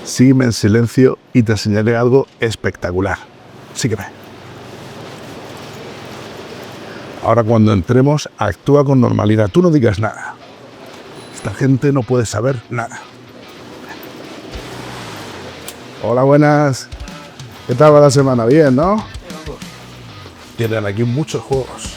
Sígueme en silencio y te enseñaré algo espectacular. Sígueme. Ahora cuando entremos, actúa con normalidad. Tú no digas nada. Esta gente no puede saber nada. Hola, buenas. ¿Qué tal va la semana? Bien, ¿no? Tienen aquí muchos juegos.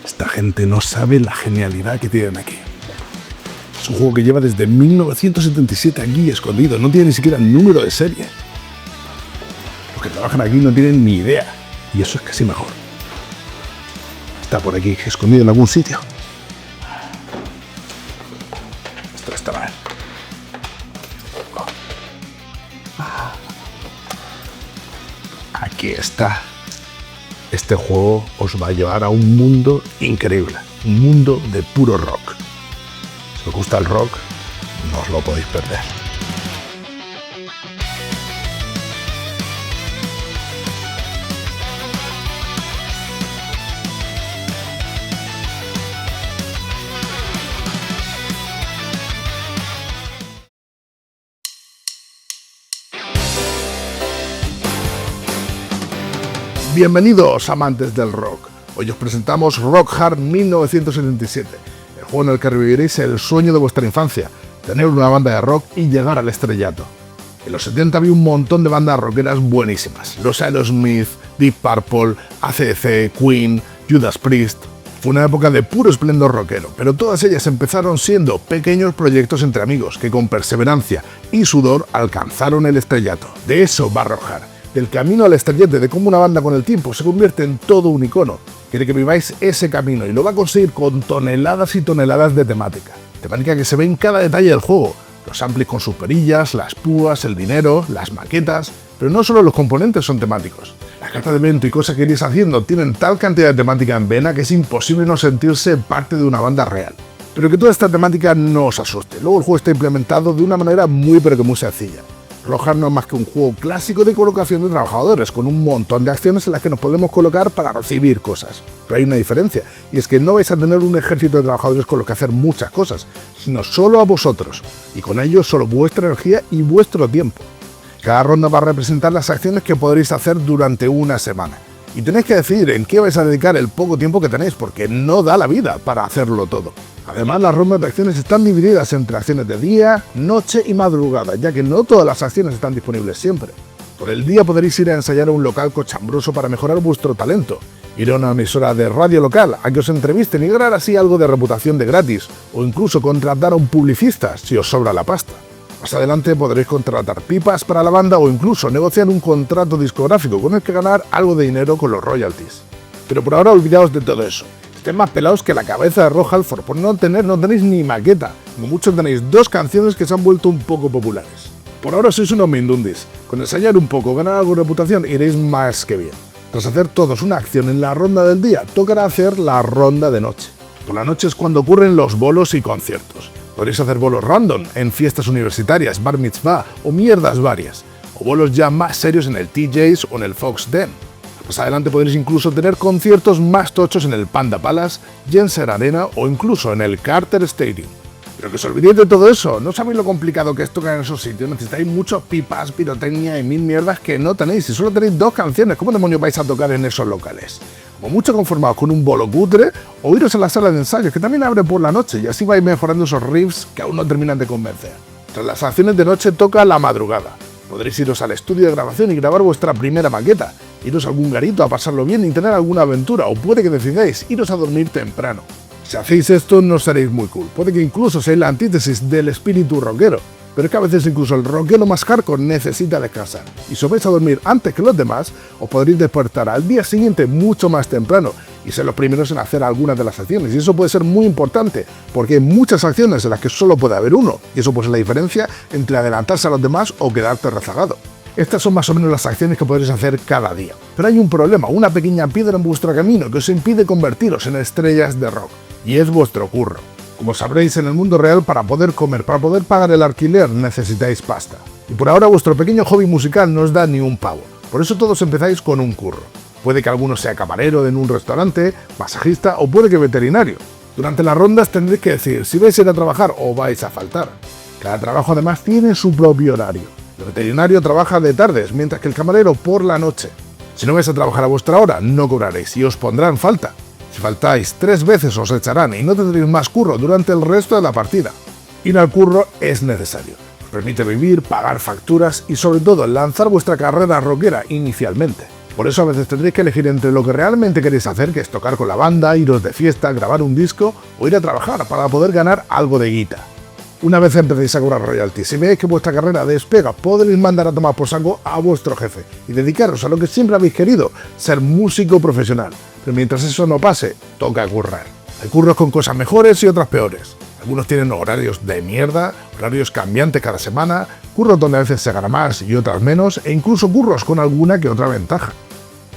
Esta gente no sabe la genialidad que tienen aquí. Es un juego que lleva desde 1977 aquí escondido. No tiene ni siquiera el número de serie. Los que trabajan aquí no tienen ni idea. Y eso es casi mejor. Está por aquí, escondido en algún sitio. Esto está mal. Aquí está. Este juego os va a llevar a un mundo increíble. Un mundo de puro rock. Si os gusta el rock, no os lo podéis perder. Bienvenidos, amantes del rock. Hoy os presentamos Rock Hard 1977, el juego en el que reviviréis el sueño de vuestra infancia, tener una banda de rock y llegar al estrellato. En los 70 había un montón de bandas rockeras buenísimas, los Aerosmith, Deep Purple, AC/DC, Queen, Judas Priest. Fue una época de puro esplendor rockero, pero todas ellas empezaron siendo pequeños proyectos entre amigos que con perseverancia y sudor alcanzaron el estrellato. De eso va Rock Hard. Del camino al estrellato, de cómo una banda con el tiempo se convierte en todo un icono. Quiere que viváis ese camino y lo va a conseguir con toneladas y toneladas de temática. Temática que se ve en cada detalle del juego. Los amplis con sus perillas, las púas, el dinero, las maquetas. Pero no solo los componentes son temáticos. Las cartas de evento y cosas que iréis haciendo tienen tal cantidad de temática en vena que es imposible no sentirse parte de una banda real. Pero que toda esta temática no os asuste. Luego el juego está implementado de una manera muy sencilla. Rock Hard no es más que un juego clásico de colocación de trabajadores, con un montón de acciones en las que nos podemos colocar para recibir cosas. Pero hay una diferencia, y es que no vais a tener un ejército de trabajadores con los que hacer muchas cosas, sino solo a vosotros, y con ello solo vuestra energía y vuestro tiempo. Cada ronda va a representar las acciones que podréis hacer durante una semana, y tenéis que decidir en qué vais a dedicar el poco tiempo que tenéis, porque no da la vida para hacerlo todo. Además, las rondas de acciones están divididas entre acciones de día, noche y madrugada, ya que no todas las acciones están disponibles siempre. Por el día podréis ir a ensayar a un local cochambroso para mejorar vuestro talento, ir a una emisora de radio local a que os entrevisten y ganar así algo de reputación de gratis, o incluso contratar a un publicista si os sobra la pasta. Más adelante podréis contratar pipas para la banda o incluso negociar un contrato discográfico con el que ganar algo de dinero con los royalties. Pero por ahora olvidaos de todo eso. Estéis más pelados que la cabeza de Rock Hard, por no tenéis ni maqueta. Como mucho tenéis 2 canciones que se han vuelto un poco populares. Por ahora sois unos mindundis. Con ensayar un poco, ganar algo de reputación, iréis más que bien. Tras hacer todos una acción en la ronda del día, tocará hacer la ronda de noche. Por la noche es cuando ocurren los bolos y conciertos. Podréis hacer bolos random en fiestas universitarias, bar mitzvah o mierdas varias. O bolos ya más serios en el TJ's o en el Fox Den. Más adelante podréis incluso tener conciertos más tochos en el Panda Palace, Genser Arena o incluso en el Carter Stadium. Pero que os olvidéis de todo eso, no sabéis lo complicado que es tocar en esos sitios, necesitáis muchos pipas, pirotecnia y mil mierdas que no tenéis, y solo tenéis 2 canciones, ¿cómo demonios vais a tocar en esos locales? Como mucho conformados con un bolo cutre, o iros a la sala de ensayos, que también abre por la noche, y así vais mejorando esos riffs que aún no terminan de convencer. Tras las acciones de noche toca la madrugada. Podréis iros al estudio de grabación y grabar vuestra primera maqueta, iros a algún garito a pasarlo bien y tener alguna aventura, o puede que decidáis iros a dormir temprano. Si hacéis esto no seréis muy cool, puede que incluso seáis la antítesis del espíritu rockero, pero es que a veces incluso el rockero más hardcore necesita descansar, y si os vais a dormir antes que los demás, os podréis despertar al día siguiente mucho más temprano, y ser los primeros en hacer algunas de las acciones, y eso puede ser muy importante, porque hay muchas acciones en las que solo puede haber uno, y eso puede ser la diferencia entre adelantarse a los demás o quedarte rezagado. Estas son más o menos las acciones que podréis hacer cada día. Pero hay un problema, una pequeña piedra en vuestro camino que os impide convertiros en estrellas de rock, y es vuestro curro. Como sabréis, en el mundo real, para poder comer, para poder pagar el alquiler, necesitáis pasta. Y por ahora vuestro pequeño hobby musical no os da ni un pavo. Por eso todos empezáis con un curro. Puede que alguno sea camarero en un restaurante, masajista o puede que veterinario. Durante las rondas tendréis que decidir si vais a ir a trabajar o vais a faltar. Cada trabajo además tiene su propio horario. El veterinario trabaja de tardes, mientras que el camarero por la noche. Si no vais a trabajar a vuestra hora, no cobraréis y os pondrán falta. Si faltáis 3 veces os echarán y no tendréis más curro durante el resto de la partida. Ir al curro es necesario. Os permite vivir, pagar facturas y sobre todo lanzar vuestra carrera rockera inicialmente. Por eso a veces tendréis que elegir entre lo que realmente queréis hacer, que es tocar con la banda, iros de fiesta, grabar un disco o ir a trabajar para poder ganar algo de guita. Una vez empecéis a cobrar royalties y veáis que vuestra carrera despega, podréis mandar a tomar por saco a vuestro jefe y dedicaros a lo que siempre habéis querido, ser músico profesional. Pero mientras eso no pase, toca currar. Hay curros con cosas mejores y otras peores. Algunos tienen horarios de mierda, horarios cambiantes cada semana, curros donde a veces se gana más y otras menos, e incluso curros con alguna que otra ventaja.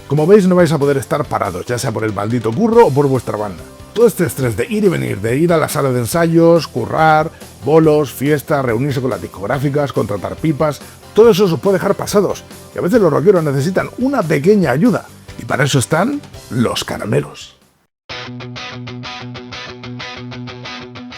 Como veis, no vais a poder estar parados, ya sea por el maldito curro o por vuestra banda. Todo este estrés de ir y venir, de ir a la sala de ensayos, currar, bolos, fiestas, reunirse con las discográficas, contratar pipas, todo eso os puede dejar pasados. Y a veces los rockeros necesitan una pequeña ayuda. Y para eso están los caramelos.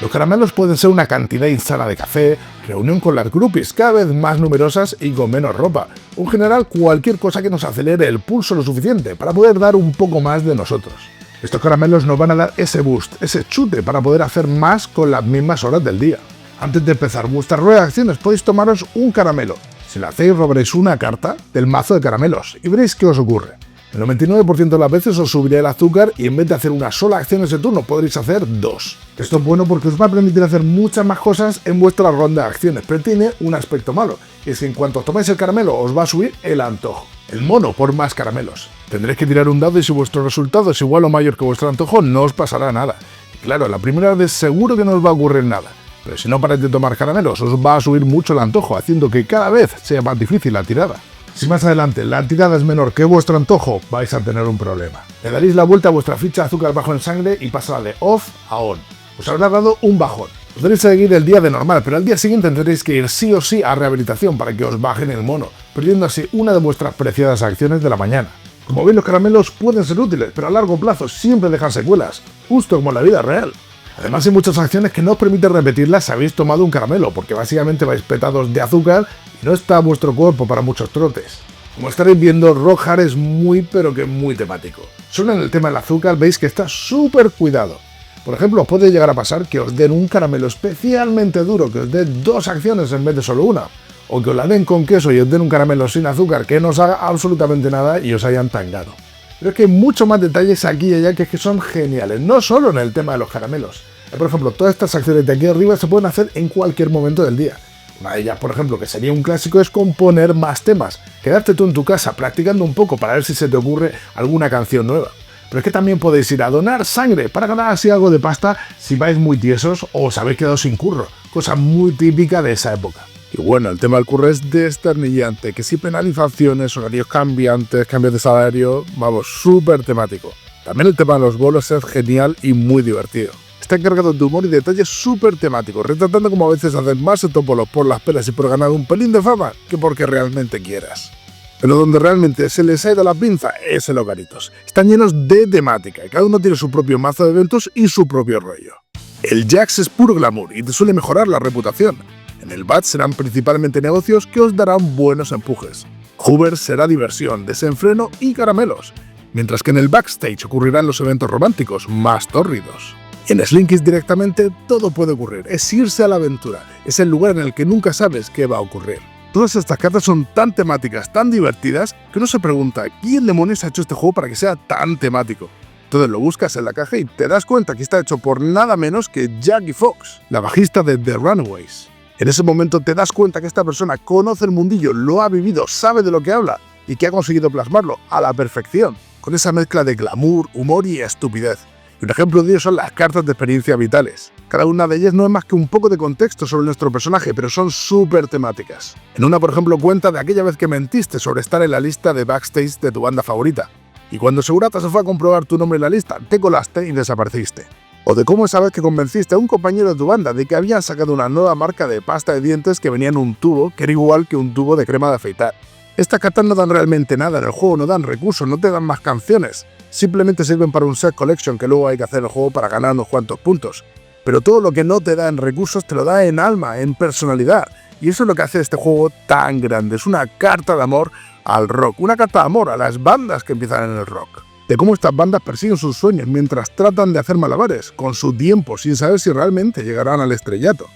Los caramelos pueden ser una cantidad insana de café, reunión con las groupies cada vez más numerosas y con menos ropa, o en general cualquier cosa que nos acelere el pulso lo suficiente para poder dar un poco más de nosotros. Estos caramelos nos van a dar ese boost, ese chute para poder hacer más con las mismas horas del día. Antes de empezar vuestra rueda de acciones podéis tomaros un caramelo. Si lo hacéis robaréis una carta del mazo de caramelos y veréis qué os ocurre. El 99% de las veces os subirá el azúcar y en vez de hacer una sola acción ese turno podréis hacer 2. Esto es bueno porque os va a permitir hacer muchas más cosas en vuestra ronda de acciones, pero tiene un aspecto malo, y es que en cuanto tomáis el caramelo os va a subir el antojo. El mono por más caramelos. Tendréis que tirar un dado y si vuestro resultado es igual o mayor que vuestro antojo no os pasará nada. Y claro, la primera vez seguro que no os va a ocurrir nada, pero si no paráis de tomar caramelos os va a subir mucho el antojo, haciendo que cada vez sea más difícil la tirada. Si más adelante la tirada es menor que vuestro antojo, vais a tener un problema. Le daréis la vuelta a vuestra ficha de azúcar bajo en sangre y pasará de off a on. Os habrá dado un bajón. Podréis seguir el día de normal, pero al día siguiente tendréis que ir sí o sí a rehabilitación para que os bajen el mono, perdiendo así una de vuestras preciadas acciones de la mañana. Como veis, los caramelos pueden ser útiles, pero a largo plazo siempre dejan secuelas, justo como en la vida real. Además hay muchas acciones que no os permiten repetirlas si habéis tomado un caramelo, porque básicamente vais petados de azúcar y no está vuestro cuerpo para muchos trotes. Como estaréis viendo, Rock Hard es muy pero que muy temático. Solo en el tema del azúcar veis que está súper cuidado. Por ejemplo, os puede llegar a pasar que os den un caramelo especialmente duro, que os dé 2 acciones en vez de solo una, o que os la den con queso y os den un caramelo sin azúcar que no os haga absolutamente nada y os hayan tangado. Pero es que hay muchos más detalles aquí y allá que son geniales, no solo en el tema de los caramelos. Por ejemplo, todas estas acciones de aquí arriba se pueden hacer en cualquier momento del día. Una de ellas, por ejemplo, que sería un clásico, es componer más temas. Quedarte tú en tu casa practicando un poco para ver si se te ocurre alguna canción nueva. Pero es que también podéis ir a donar sangre para ganar así algo de pasta si vais muy tiesos o os habéis quedado sin curro, cosa muy típica de esa época. Y bueno, el tema del curro es desternillante, que si penalizaciones, horarios cambiantes, cambios de salario, vamos, súper temático. También el tema de los bolos es genial y muy divertido. Está encargado de humor y detalles súper temáticos, retratando como a veces hacen más estos bolos por las pelas y por ganar un pelín de fama que porque realmente quieras. Pero donde realmente se les ha ido la pinza es en los garitos. Están llenos de temática y cada uno tiene su propio mazo de eventos y su propio rollo. El Jax es puro glamour y te suele mejorar la reputación. En el Bat serán principalmente negocios que os darán buenos empujes. Hoover será diversión, desenfreno y caramelos, mientras que en el Backstage ocurrirán los eventos románticos más tórridos. En Slinkies directamente todo puede ocurrir, es irse a la aventura, es el lugar en el que nunca sabes qué va a ocurrir. Todas estas cartas son tan temáticas, tan divertidas, que uno se pregunta ¿quién demonios ha hecho este juego para que sea tan temático? Entonces lo buscas en la caja y te das cuenta que está hecho por nada menos que Jackie Fox, la bajista de The Runaways. En ese momento te das cuenta que esta persona conoce el mundillo, lo ha vivido, sabe de lo que habla y que ha conseguido plasmarlo a la perfección, con esa mezcla de glamour, humor y estupidez. Y un ejemplo de ello son las cartas de experiencia vitales. Cada una de ellas no es más que un poco de contexto sobre nuestro personaje, pero son súper temáticas. En una, por ejemplo, cuenta de aquella vez que mentiste sobre estar en la lista de backstage de tu banda favorita. Y cuando Segurata se fue a comprobar tu nombre en la lista, te colaste y desapareciste. O de cómo esa vez que convenciste a un compañero de tu banda de que habían sacado una nueva marca de pasta de dientes que venía en un tubo que era igual que un tubo de crema de afeitar. Estas cartas no dan realmente nada en el juego, no dan recursos, no te dan más canciones. Simplemente sirven para un set collection que luego hay que hacer en el juego para ganar unos cuantos puntos. Pero todo lo que no te da en recursos te lo da en alma, en personalidad. Y eso es lo que hace este juego tan grande. Es una carta de amor al rock, una carta de amor a las bandas que empiezan en el rock. De cómo estas bandas persiguen sus sueños mientras tratan de hacer malabares con su tiempo sin saber si realmente llegarán al estrellato.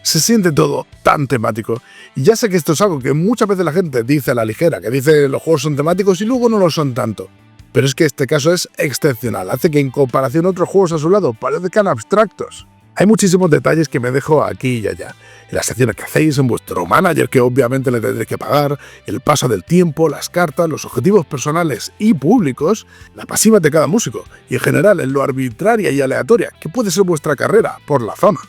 Se siente todo tan temático. Y ya sé que esto es algo que muchas veces la gente dice a la ligera, que dice que los juegos son temáticos y luego no lo son tanto. Pero es que este caso es excepcional, hace que en comparación a otros juegos a su lado parezcan abstractos. Hay muchísimos detalles que me dejo aquí y allá. En las acciones que hacéis, en vuestro manager, que obviamente le tendréis que pagar, el paso del tiempo, las cartas, los objetivos personales y públicos, la pasiva de cada músico, y en general en lo arbitraria y aleatoria que puede ser vuestra carrera por la fama.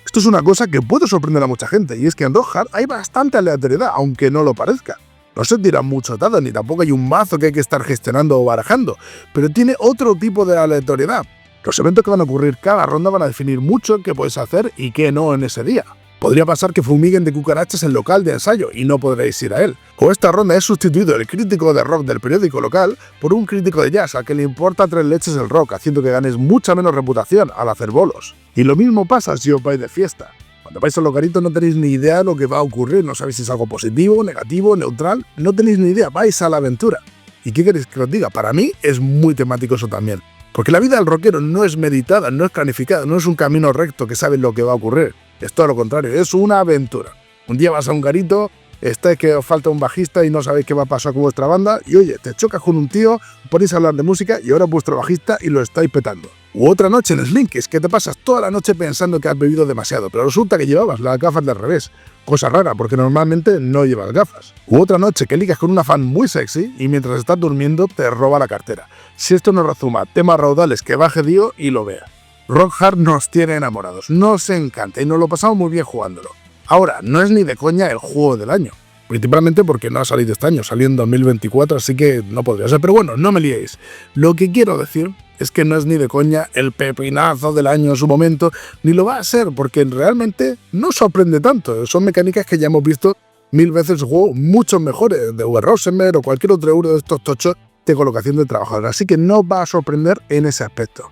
Esto es una cosa que puede sorprender a mucha gente, y es que en Rock hay bastante aleatoriedad, aunque no lo parezca. No se tiran muchos dados, ni tampoco hay un mazo que hay que estar gestionando o barajando, pero tiene otro tipo de aleatoriedad. Los eventos que van a ocurrir cada ronda van a definir mucho qué puedes hacer y qué no en ese día. Podría pasar que fumiguen de cucarachas el local de ensayo y no podréis ir a él. O esta ronda es sustituido el crítico de rock del periódico local por un crítico de jazz al que le importa 3 leches el rock, haciendo que ganes mucha menos reputación al hacer bolos. Y lo mismo pasa si os vais de fiesta. Cuando vais a los garitos no tenéis ni idea de lo que va a ocurrir, no sabéis si es algo positivo, negativo, neutral, no tenéis ni idea, vais a la aventura. ¿Y qué queréis que os diga? Para mí es muy temático eso también. Porque la vida del rockero no es meditada, no es planificada, no es un camino recto que sabes lo que va a ocurrir. Es todo lo contrario, es una aventura. Un día vas a un garito, estáis que os falta un bajista y no sabéis qué va a pasar con vuestra banda, y oye, te chocas con un tío, ponéis a hablar de música y ahora es vuestro bajista y lo estáis petando. U otra noche en Slinkies, que te pasas toda la noche pensando que has bebido demasiado, pero resulta que llevabas las gafas del revés. Cosa rara, porque normalmente no llevas gafas. U otra noche que ligas con una fan muy sexy y mientras estás durmiendo te roba la cartera. Si esto no rezuma temas raudales, que baje Dio y lo vea. Rock Hard nos tiene enamorados, nos encanta y nos lo pasamos muy bien jugándolo. Ahora, no es ni de coña el juego del año. Principalmente porque no ha salido este año, salió en 2024, así que no podría ser. Pero bueno, no me liéis. Lo que quiero decir es que no es ni de coña el pepinazo del año en su momento, ni lo va a ser, porque realmente no sorprende tanto. Son mecánicas que ya hemos visto 1000 veces en juegos mucho mejores, de Uwe Rosenberg o cualquier otro euro de estos tochos de colocación de trabajadores. Así que no va a sorprender en ese aspecto.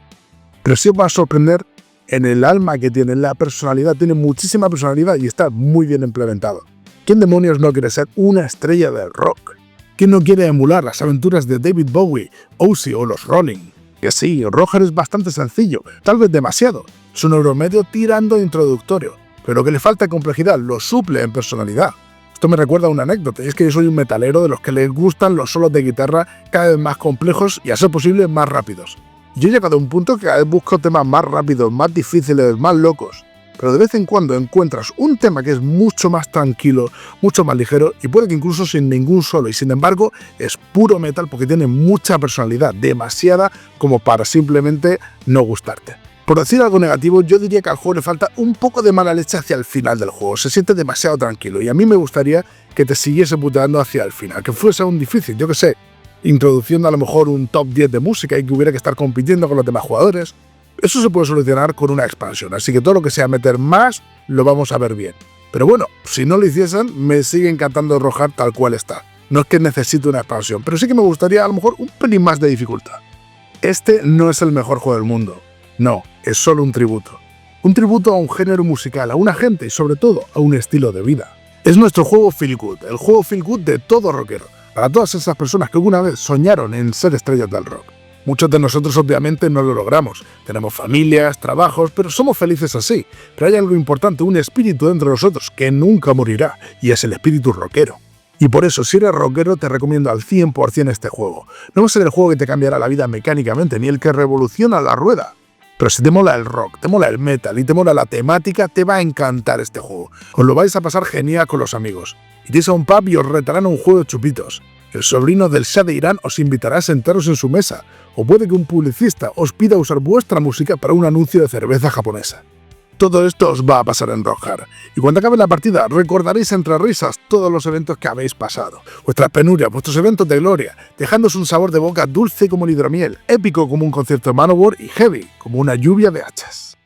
Pero sí os va a sorprender en el alma que tiene, en la personalidad. Tiene muchísima personalidad y está muy bien implementado. ¿Quién demonios no quiere ser una estrella del rock? ¿Quién no quiere emular las aventuras de David Bowie, Ozzy o los Rolling? Que sí, Rock Hard es bastante sencillo, tal vez demasiado. Es un euromedio tirando de introductorio, pero que le falta complejidad, lo suple en personalidad. Esto me recuerda a una anécdota, y es que yo soy un metalero de los que les gustan los solos de guitarra cada vez más complejos y a ser posible más rápidos. Yo he llegado a un punto que cada vez busco temas más rápidos, más difíciles, más locos. Pero de vez en cuando encuentras un tema que es mucho más tranquilo, mucho más ligero y puede que incluso sin ningún solo, y sin embargo es puro metal porque tiene mucha personalidad, demasiada como para simplemente no gustarte. Por decir algo negativo, yo diría que al juego le falta un poco de mala leche hacia el final del juego, se siente demasiado tranquilo y a mí me gustaría que te siguiese puteando hacia el final, que fuese aún difícil, yo que sé, introduciendo a lo mejor un top 10 de música y que hubiera que estar compitiendo con los demás jugadores. Eso se puede solucionar con una expansión, así que todo lo que sea meter más, lo vamos a ver bien. Pero bueno, si no lo hiciesen, me sigue encantando Rock Hard tal cual está. No es que necesite una expansión, pero sí que me gustaría a lo mejor un pelín más de dificultad. Este no es el mejor juego del mundo. No, es solo un tributo. Un tributo a un género musical, a una gente y sobre todo a un estilo de vida. Es nuestro juego Feel Good, el juego Feel Good de todo rockero. Para todas esas personas que alguna vez soñaron en ser estrellas del rock. Muchos de nosotros obviamente no lo logramos. Tenemos familias, trabajos, pero somos felices así. Pero hay algo importante, un espíritu dentro de nosotros que nunca morirá, y es el espíritu rockero. Y por eso, si eres rockero, te recomiendo al 100% este juego. No va a ser el juego que te cambiará la vida mecánicamente, ni el que revoluciona la rueda. Pero si te mola el rock, te mola el metal y te mola la temática, te va a encantar este juego. Os lo vais a pasar genial con los amigos. Iréis a un pub y os retarán un juego de chupitos. El sobrino del Shah de Irán os invitará a sentaros en su mesa, o puede que un publicista os pida usar vuestra música para un anuncio de cerveza japonesa. Todo esto os va a pasar en Rock Hard, y cuando acabe la partida recordaréis entre risas todos los eventos que habéis pasado, vuestras penurias, vuestros eventos de gloria, dejándoos un sabor de boca dulce como el hidromiel, épico como un concierto de Manowar y heavy como una lluvia de hachas.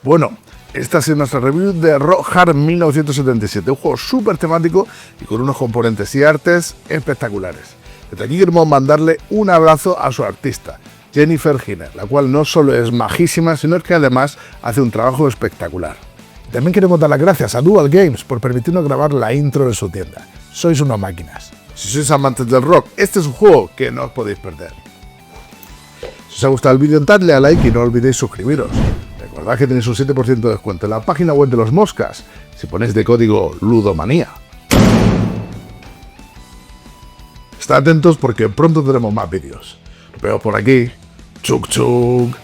Bueno, Esta ha sido nuestra review de Rock Hard 1977, un juego súper temático y con unos componentes y artes espectaculares. Desde aquí queremos mandarle un abrazo a su artista, Jennifer Giner, la cual no solo es majísima, sino que además hace un trabajo espectacular. También queremos dar las gracias a Dual Games por permitirnos grabar la intro de su tienda. Sois unas máquinas. Si sois amantes del rock, este es un juego que no os podéis perder. Si os ha gustado el vídeo, dadle a like y no olvidéis suscribiros. Recordad que tenéis un 7% de descuento en la página web de los Moscas si ponéis de código LUDOMANÍA. Estad atentos porque pronto tendremos más vídeos. Nos vemos por aquí. Chuk chuk.